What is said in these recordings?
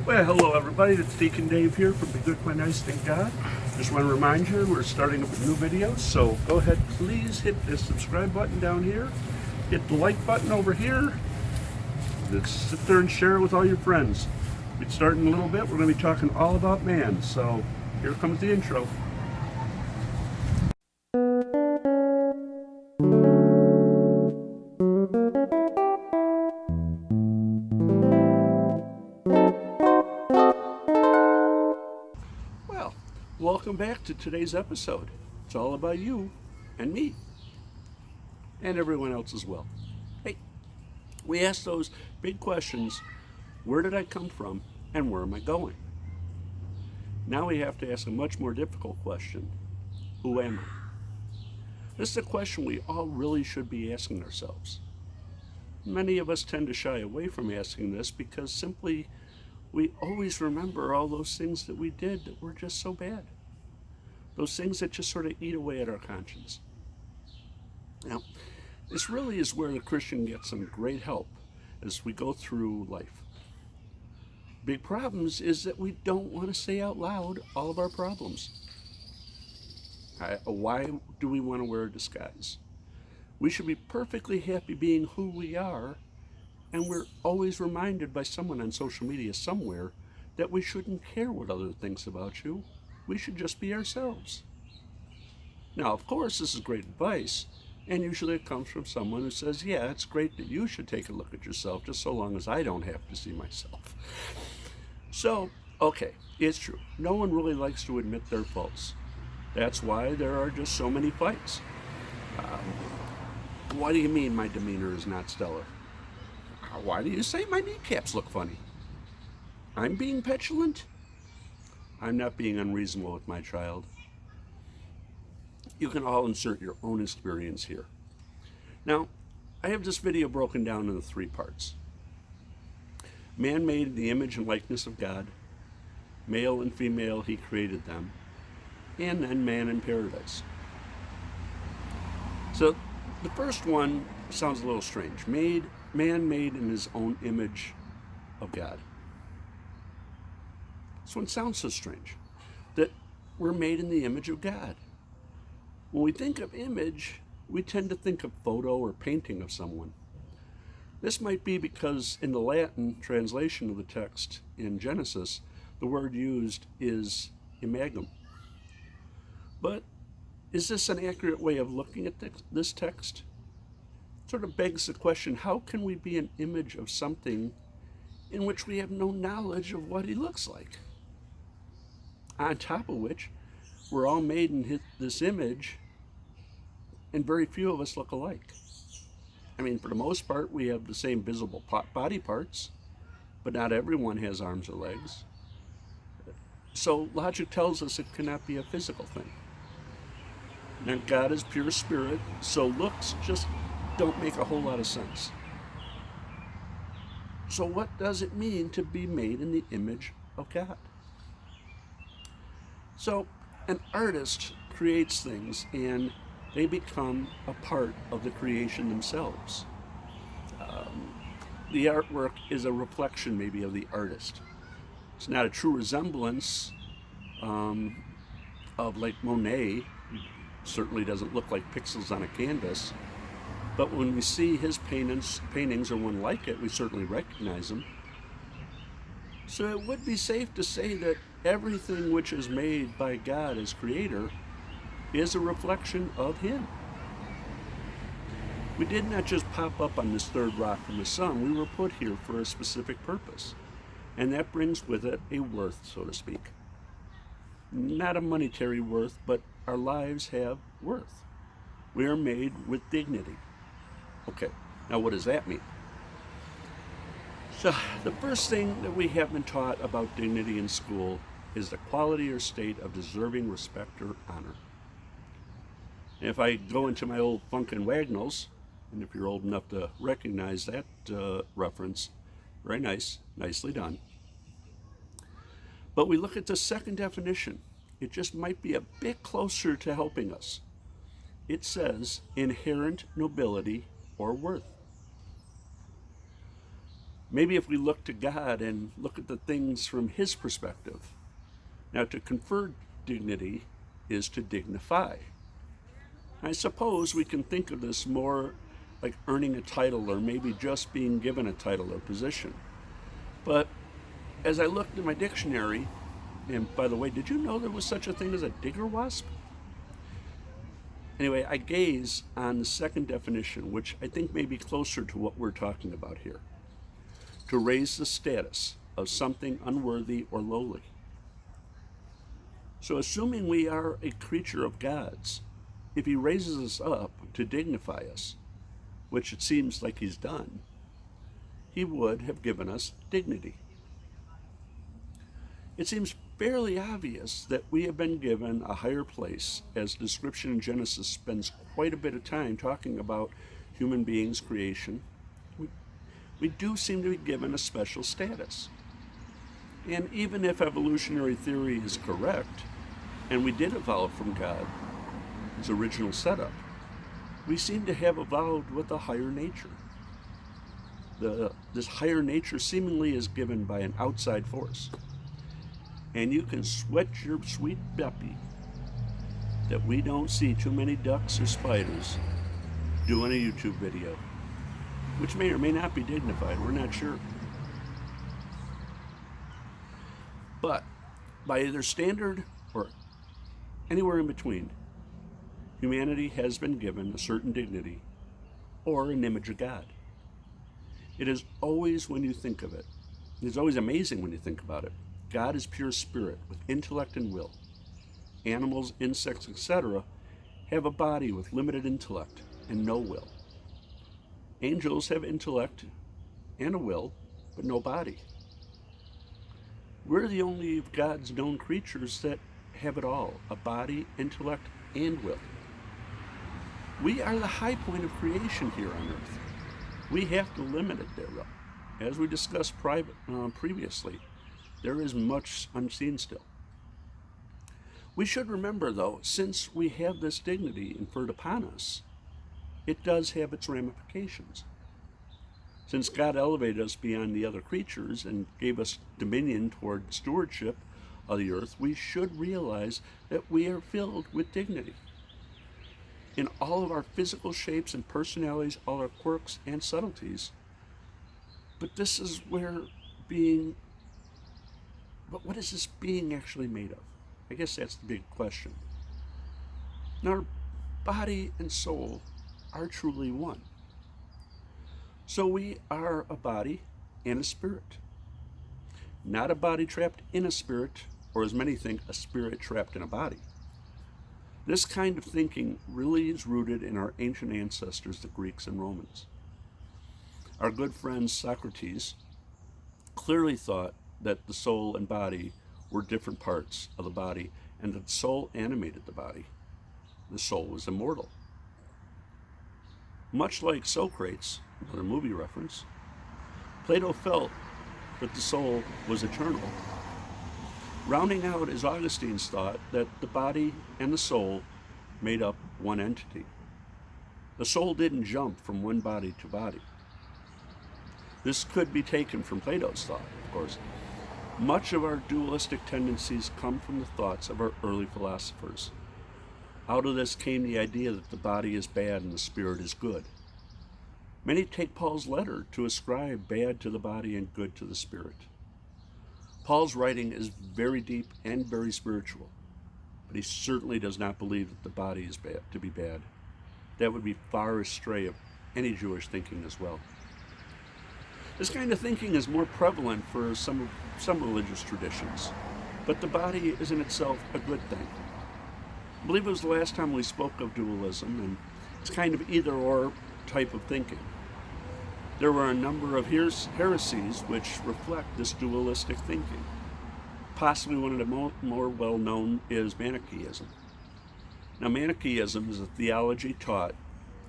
Well, hello everybody, it's Deacon Dave here from Be Good, My Nice Thank God. Just want to remind you we're starting up a new video, so go ahead, please hit the subscribe button down here, hit the like button over here, just sit there and share it with all your friends. We're starting in a little bit, we're going to be talking all about man, so here comes the intro. Well, welcome back to today's episode. It's all about you and me and everyone else as well. Hey, we ask those big questions: where did I come from and where am I going? Now we have to ask a much more difficult question: who am I? This is a question we all really should be asking ourselves. Many of us tend to shy away from asking this because simply we always remember all those things that we did that were just so bad. Those things that just sort of eat away at our conscience. Now, this really is where the Christian gets some great help as we go through life. Big problems is that we don't want to say out loud all of our problems. Why do we want to wear a disguise? We should be perfectly happy being who we are, and we're always reminded by someone on social media somewhere that we shouldn't care what other thinks about you. We should just be ourselves. Now, of course, this is great advice, and usually it comes from someone who says, yeah, it's great that you should take a look at yourself, just so long as I don't have to see myself. So, okay, it's true. No one really likes to admit their faults. That's why there are just so many fights. What do you mean my demeanor is not stellar? Why do you say my kneecaps look funny? I'm being petulant? I'm not being unreasonable with my child. You can all insert your own experience here. Now, I have this video broken down into 3 parts. Man made in the image and likeness of God, male and female he created them, and then man in paradise. So the first one sounds a little strange. Man made in his own image of God. This one sounds so strange, that we're made in the image of God. When we think of image, we tend to think of photo or painting of someone. This might be because in the Latin translation of the text in Genesis, the word used is imagum. But is this an accurate way of looking at this text? It sort of begs the question, how can we be an image of something in which we have no knowledge of what he looks like? On top of which, we're all made in this image, and very few of us look alike. I mean, for the most part, we have the same visible body parts, but not everyone has arms or legs. So logic tells us it cannot be a physical thing. Now, God is pure spirit, so looks just don't make a whole lot of sense. So what does it mean to be made in the image of God? So an artist creates things and they become a part of the creation themselves. The artwork is a reflection maybe of the artist. It's not a true resemblance of like Monet. He certainly doesn't look like pixels on a canvas. But when we see his paintings or one like it, we certainly recognize them. So it would be safe to say that everything which is made by God as creator is a reflection of him. We did not just pop up on this third rock from the sun. We were put here for a specific purpose. And that brings with it a worth, so to speak. Not a monetary worth, but our lives have worth. We are made with dignity. Okay, now what does that mean? So the first thing that we have been taught about dignity in school is the quality or state of deserving respect or honor. And if I go into my old Funk and Wagnalls, and if you're old enough to recognize that reference, very nice, nicely done. But we look at the second definition. It just might be a bit closer to helping us. It says inherent nobility or worth. Maybe if we look to God and look at the things from his perspective. Now, to confer dignity is to dignify. I suppose we can think of this more like earning a title or maybe just being given a title or position. But as I looked in my dictionary, and by the way, did you know there was such a thing as a digger wasp? Anyway, I gaze on the second definition, which I think may be closer to what we're talking about here. To raise the status of something unworthy or lowly. So assuming we are a creature of God's, if he raises us up to dignify us, which it seems like he's done, he would have given us dignity. It seems fairly obvious that we have been given a higher place, as description in Genesis spends quite a bit of time talking about human beings' creation. We do seem to be given a special status. And even if evolutionary theory is correct, and we did evolve from God, his original setup, we seem to have evolved with a higher nature. This higher nature seemingly is given by an outside force. And you can sweat your sweet beppy that we don't see too many ducks or spiders doing a YouTube video, which may or may not be dignified, we're not sure. But by either standard or anywhere in between, humanity has been given a certain dignity or an image of God. It is always, when you think of it, it's always amazing when you think about it. God is pure spirit with intellect and will. Animals, insects, etc. have a body with limited intellect and no will. Angels have intellect and a will, but no body. We're the only of God's known creatures that have it all, a body, intellect, and will. We are the high point of creation here on earth. We have to limit it there, though. As we discussed previously, there is much unseen still. We should remember, though, since we have this dignity conferred upon us, it does have its ramifications. Since God elevated us beyond the other creatures and gave us dominion toward stewardship of the earth, we should realize that we are filled with dignity. In all of our physical shapes and personalities, all our quirks and subtleties. But this is where but what is this being actually made of? I guess that's the big question. Now, our body and soul are truly one. So we are a body and a spirit. Not a body trapped in a spirit, or as many think, a spirit trapped in a body. This kind of thinking really is rooted in our ancient ancestors, the Greeks and Romans. Our good friend Socrates clearly thought that the soul and body were different parts of the body, and that the soul animated the body. The soul was immortal. Much like Socrates, another movie reference, Plato felt that the soul was eternal. Rounding out is Augustine's thought that the body and the soul made up one entity. The soul didn't jump from one body to body. This could be taken from Plato's thought, of course. Much of our dualistic tendencies come from the thoughts of our early philosophers. Out of this came the idea that the body is bad and the spirit is good. Many take Paul's letter to ascribe bad to the body and good to the spirit. Paul's writing is very deep and very spiritual, but he certainly does not believe that the body is bad to be bad. That would be far astray of any Jewish thinking as well. This kind of thinking is more prevalent for some religious traditions, but the body is in itself a good thing. I believe it was the last time we spoke of dualism, and it's kind of either-or type of thinking. There were a number of heresies which reflect this dualistic thinking. Possibly one of the more well-known is Manichaeism. Now, Manichaeism is a theology taught,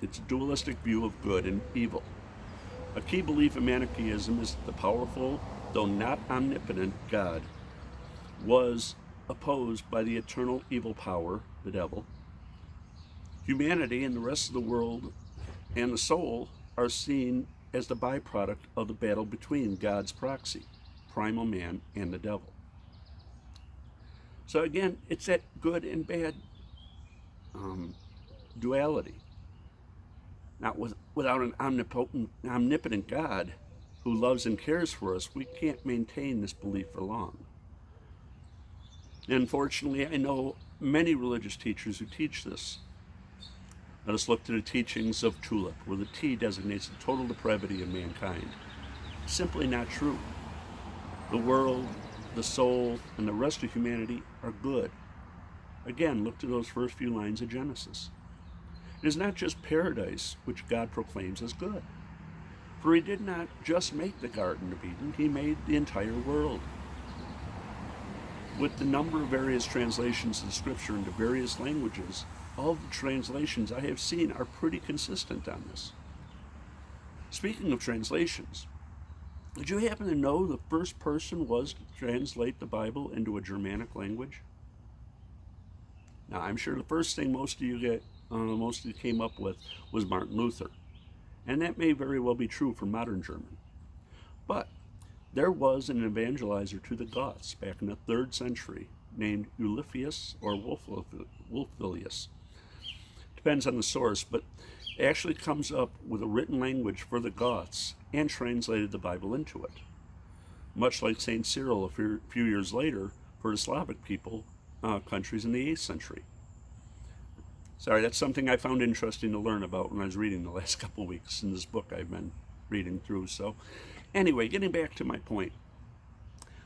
it's a dualistic view of good and evil. A key belief in Manichaeism is that the powerful, though not omnipotent, God was opposed by the eternal evil power, the devil. Humanity and the rest of the world and the soul are seen as the byproduct of the battle between God's proxy, primal man, and the devil. So again, it's that good and bad duality. Now, without an omnipotent God who loves and cares for us, we can't maintain this belief for long. And unfortunately, I know many religious teachers who teach this. Let us look to the teachings of Tulip, where the T designates the total depravity of mankind. Simply not true. The world, the soul, and the rest of humanity are good. Again, look to those first few lines of Genesis. It is not just paradise which God proclaims as good. For he did not just make the Garden of Eden, he made the entire world. With the number of various translations of Scripture into various languages, all the translations I have seen are pretty consistent on this. Speaking of translations, did you happen to know the first person was to translate the Bible into a Germanic language? Now, I'm sure the first thing most of you came up with was Martin Luther, and that may very well be true for modern German. But there was an evangelizer to the Goths back in the 3rd century named Ulfilas or Wulfilius. Depends on the source, but it actually comes up with a written language for the Goths and translated the Bible into it. Much like St. Cyril a few years later for the Slavic countries in the 8th century. Sorry, that's something I found interesting to learn about when I was reading the last couple of weeks in this book I've been reading through. So anyway, getting back to my point.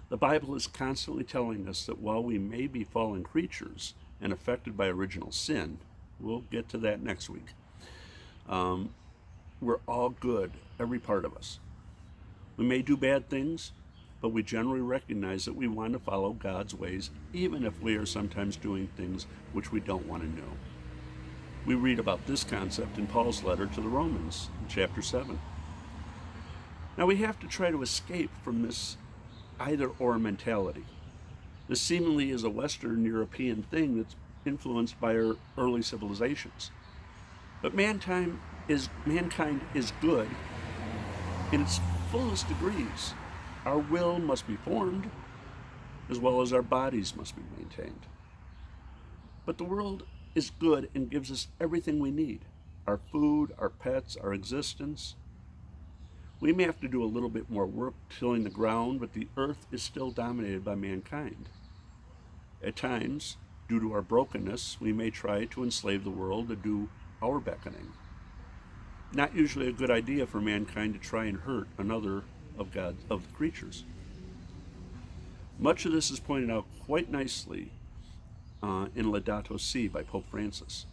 The Bible is constantly telling us that while we may be fallen creatures and affected by original sin, we'll get to that next week, we're all good, every part of us. We may do bad things, but we generally recognize that we want to follow God's ways, even if we are sometimes doing things which we don't want to know. We read about this concept in Paul's letter to the Romans, in chapter 7. Now we have to try to escape from this either-or mentality. This seemingly is a Western European thing that's influenced by our early civilizations. But mankind is good in its fullest degrees. Our will must be formed, as well as our bodies must be maintained. But the world is good and gives us everything we need. Our food, our pets, our existence. We may have to do a little bit more work tilling the ground, but the earth is still dominated by mankind. At times, due to our brokenness, we may try to enslave the world to do our beckoning. Not usually a good idea for mankind to try and hurt another of the creatures. Much of this is pointed out quite nicely in Laudato Si by Pope Francis.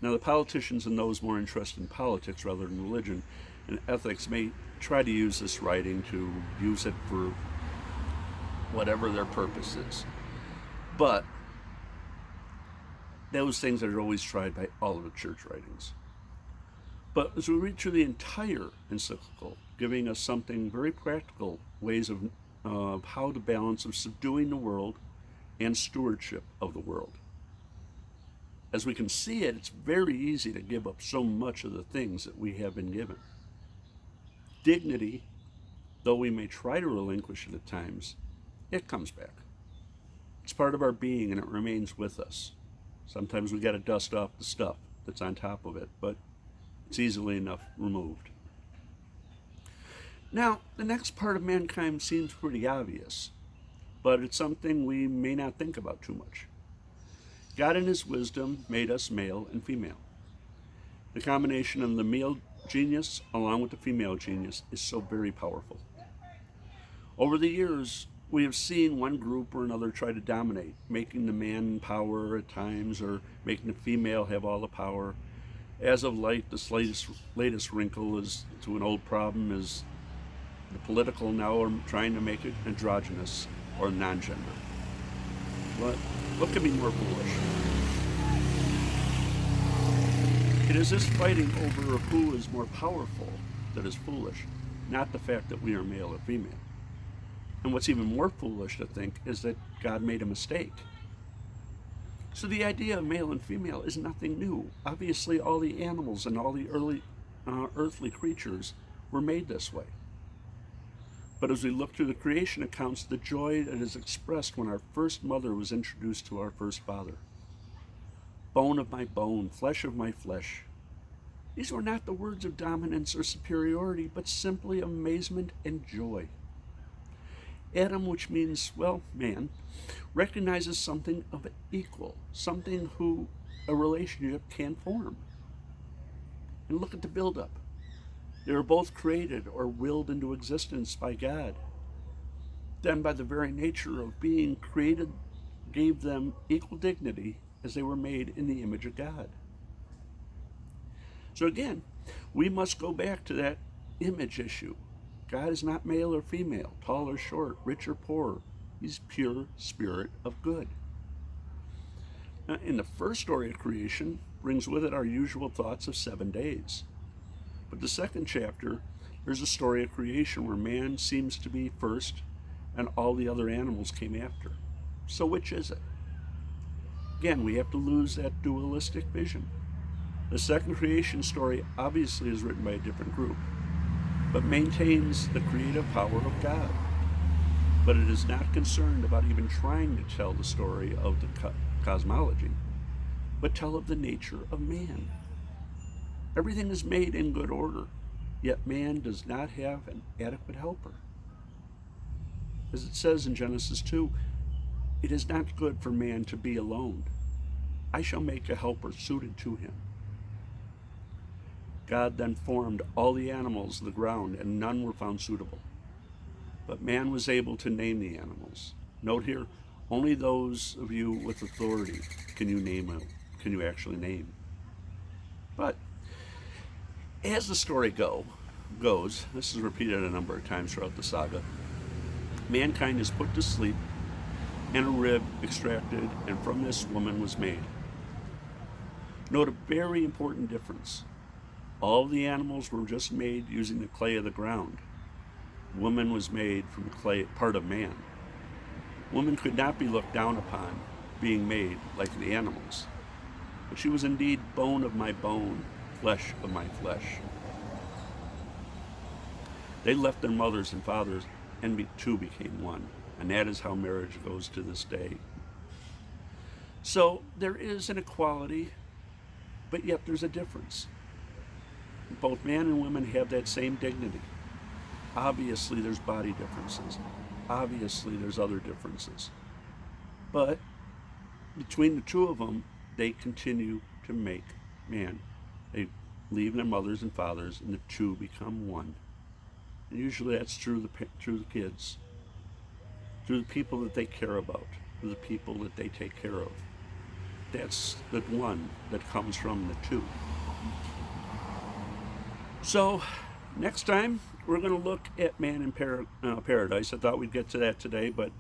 Now, the politicians and those more interested in politics rather than religion and ethics may try to use this writing to use it for whatever their purpose is. But those things are always tried by all of the church writings. But as we read through the entire encyclical, giving us something very practical, ways of how the balance of subduing the world and stewardship of the world. As we can see it, it's very easy to give up so much of the things that we have been given. Dignity, though we may try to relinquish it at times, it comes back. It's part of our being and it remains with us. Sometimes we got to dust off the stuff that's on top of it, but it's easily enough removed. Now, the next part of mankind seems pretty obvious, but it's something we may not think about too much. God in his wisdom made us male and female. The combination of the male genius along with the female genius is so very powerful. Over the years, we have seen one group or another try to dominate, making the man in power at times or making the female have all the power. As of late, this latest wrinkle is to an old problem is the political now are trying to make it androgynous or non-gender. What could be more foolish? It is this fighting over who is more powerful that is foolish, not the fact that we are male or female. And what's even more foolish to think is that God made a mistake. So the idea of male and female is nothing new. Obviously, all the animals and all the early earthly creatures were made this way. But as we look through the creation accounts, the joy that is expressed when our first mother was introduced to our first father. Bone of my bone, flesh of my flesh. These were not the words of dominance or superiority, but simply amazement and joy. Adam, which means, well, man, recognizes something of an equal, something who a relationship can form. And look at the buildup. They were both created or willed into existence by God. Then, by the very nature of being created, gave them equal dignity as they were made in the image of God. So again, we must go back to that image issue. God is not male or female, tall or short, rich or poor. He's pure spirit of good. Now, in the first story of creation brings with it our usual thoughts of 7 days. But the second chapter, there's a story of creation where man seems to be first and all the other animals came after. So which is it? Again, we have to lose that dualistic vision. The second creation story obviously is written by a different group, but maintains the creative power of God. But it is not concerned about even trying to tell the story of the cosmology, but tell of the nature of man. Everything is made in good order, yet man does not have an adequate helper. As it says in Genesis 2, it is not good for man to be alone. I shall make a helper suited to him. God then formed all the animals of the ground, and none were found suitable. But man was able to name the animals. Note here, only those of you with authority can you actually name. But as the story goes, this is repeated a number of times throughout the saga, mankind is put to sleep, and a rib extracted, and from this woman was made. Note a very important difference. All the animals were just made using the clay of the ground. Woman was made from the clay, part of man. Woman could not be looked down upon, being made like the animals. But she was indeed bone of my bone, flesh of my flesh. They left their mothers and fathers, and two became one. And that is how marriage goes to this day. So there is an equality, but yet there's a difference. Both man and women have that same dignity. Obviously, there's body differences. Obviously, there's other differences. But between the two of them, they continue to make man. They leave their mothers and fathers, and the two become one. And usually that's through the kids, through the people that they care about, through the people that they take care of. That's the one that comes from the two. So, next time, we're going to look at Man in Paradise. I thought we'd get to that today, but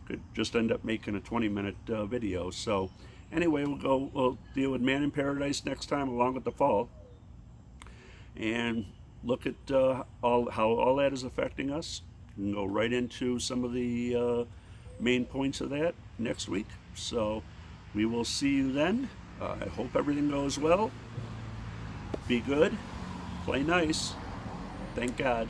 could just end up making a 20-minute video. So, anyway, we'll deal with Man in Paradise next time, along with the fall, and look at how all that is affecting us, and go right into some of the main points of that next week. So, we will see you then. I hope everything goes well. Be good. Play nice. Thank God.